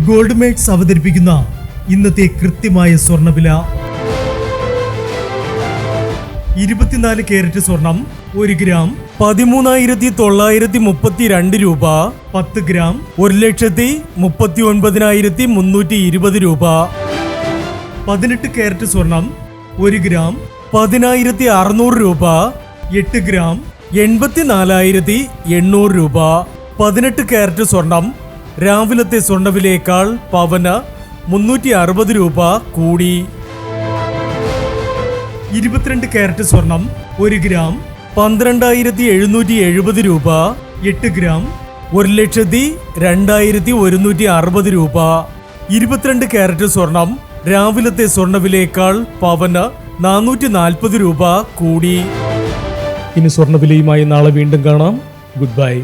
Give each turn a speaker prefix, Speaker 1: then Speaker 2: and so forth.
Speaker 1: Gold makes അവതരിപ്പിക്കുന്ന ഇന്നത്തെ കൃത്യമായ സ്വർണ്ണവില. 24 കാരറ്റ് സ്വർണം 1 ഗ്രാം 13,932 രൂപ. 10 ഗ്രാം 1,39,320 രൂപ. 18 കാരറ്റ് സ്വർണം 1 ഗ്രാം 10,600 രൂപ. 8 ഗ്രാം 84,800 രൂപ. 18 കാരറ്റ് സ്വർണം രാവിലത്തെ സ്വർണ്ണവിലയേക്കാൾ പവന് 360 രൂപ കൂടി. 22 കാരറ്റ് സ്വർണം 1 ഗ്രാം 12,770 രൂപ. 8 ഗ്രാം 1,02,160 രൂപ. 22 കാരറ്റ് സ്വർണം രാവിലത്തെ സ്വർണ്ണവിലയേക്കാൾ പവന് 440 രൂപ കൂടി. ഇനി സ്വർണ്ണവിലയുമായി നാളെ വീണ്ടും കാണാം. Good bye.